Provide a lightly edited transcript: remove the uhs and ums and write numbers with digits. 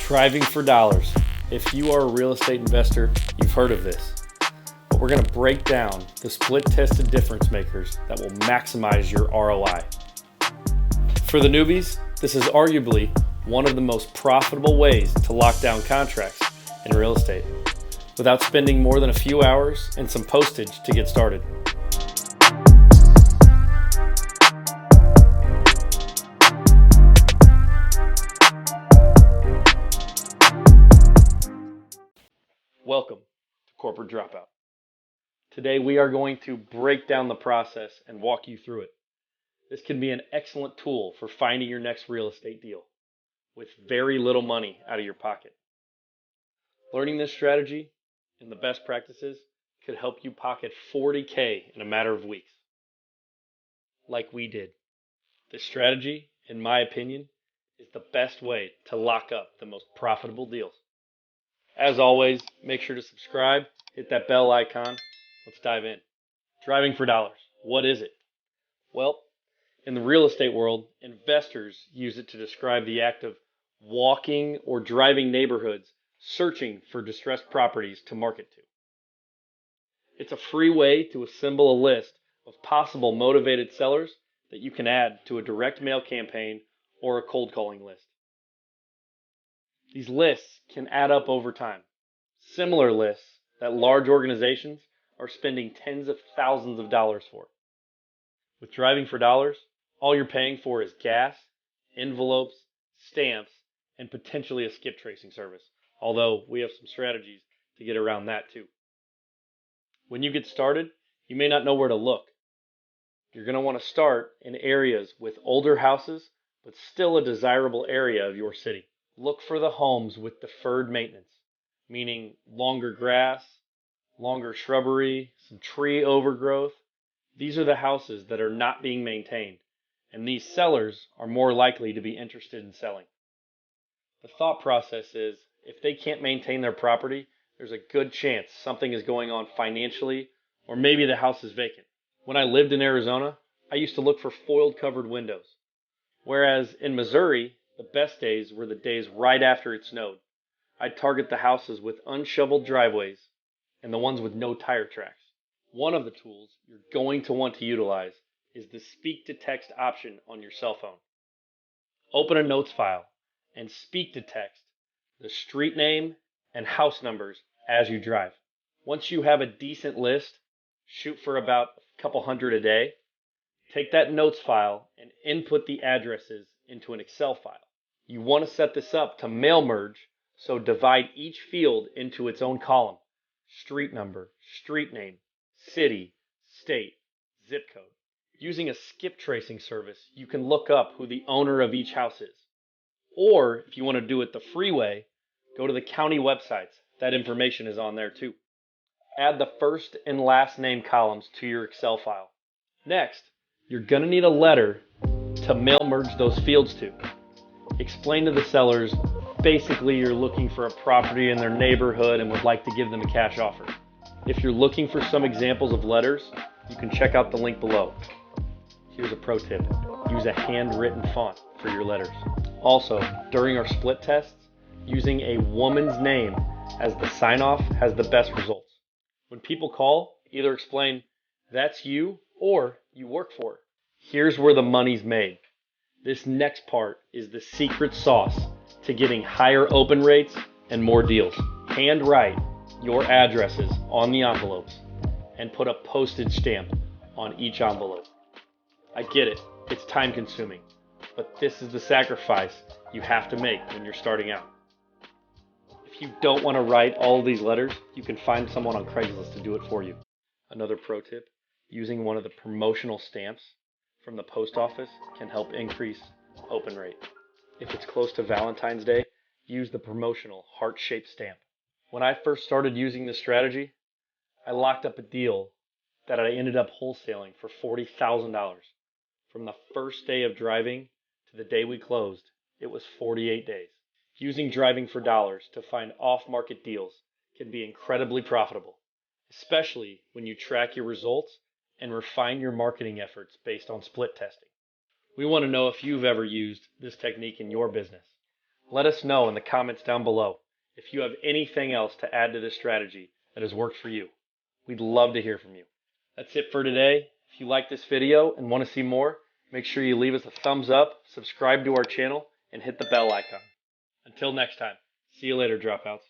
Driving for dollars. If you are a real estate investor, you've heard of this. But we're going to break down the split-tested difference makers that will maximize your ROI. For the newbies, this is arguably one of the most profitable ways to lock down contracts in real estate without spending more than a few hours and some postage to get started. Welcome to Corporate Dropout. Today we are going to break down the process and walk you through it. This can be an excellent tool for finding your next real estate deal with very little money out of your pocket. Learning this strategy and the best practices could help you pocket $40K in a matter of weeks, like we did. This strategy, in my opinion, is the best way to lock up the most profitable deals. As always, make sure to subscribe, hit that bell icon. Let's dive in. Driving for dollars. What is it? Well, in the real estate world, investors use it to describe the act of walking or driving neighborhoods, searching for distressed properties to market to. It's a free way to assemble a list of possible motivated sellers that you can add to a direct mail campaign or a cold calling list. These lists can add up over time. Similar lists that large organizations are spending tens of thousands of dollars for. With Driving for Dollars, all you're paying for is gas, envelopes, stamps, and potentially a skip tracing service, although we have some strategies to get around that too. When you get started, you may not know where to look. You're going to want to start in areas with older houses, but still a desirable area of your city. Look for the homes with deferred maintenance, meaning longer grass, longer shrubbery, some tree overgrowth. These are the houses that are not being maintained, and these sellers are more likely to be interested in selling. The thought process is, if they can't maintain their property, there's a good chance something is going on financially, or maybe the house is vacant. When I lived in Arizona, I used to look for foiled covered windows, whereas in Missouri, the best days were the days right after it snowed. I'd target the houses with unshoveled driveways and the ones with no tire tracks. One of the tools you're going to want to utilize is the speak to text option on your cell phone. Open a notes file and speak to text the street name and house numbers as you drive. Once you have a decent list, shoot for about a couple hundred a day. Take that notes file and input the addresses into an Excel file. You want to set this up to mail merge, so divide each field into its own column. Street number, street name, city, state, zip code. Using a skip tracing service, you can look up who the owner of each house is. Or if you want to do it the free way, go to the county websites. That information is on there too. Add the first and last name columns to your Excel file. Next, you're going to need a letter to mail merge those fields to. Explain to the sellers, basically you're looking for a property in their neighborhood and would like to give them a cash offer. If you're looking for some examples of letters, you can check out the link below. Here's a pro tip. Use a handwritten font for your letters. Also, during our split tests, using a woman's name as the sign-off has the best results. When people call, either explain, that's you, or you work for it. Here's where the money's made. This next part is the secret sauce to getting higher open rates and more deals. Handwrite your addresses on the envelopes and put a postage stamp on each envelope. I get it, it's time consuming, but this is the sacrifice you have to make when you're starting out. If you don't want to write all of these letters, you can find someone on Craigslist to do it for you. Another pro tip, using one of the promotional stamps from the post office can help increase open rate. If it's close to Valentine's Day, use the promotional heart-shaped stamp. When I first started using this strategy, I locked up a deal that I ended up wholesaling for $40,000. From the first day of driving to the day we closed, it was 48 days. Using Driving for Dollars to find off-market deals can be incredibly profitable, especially when you track your results and refine your marketing efforts based on split testing. We want to know if you've ever used this technique in your business. Let us know in the comments down below if you have anything else to add to this strategy that has worked for you. We'd love to hear from you. That's it for today. If you like this video and want to see more, make sure you leave us a thumbs up, subscribe to our channel, and hit the bell icon. Until next time, see you later, Dropouts.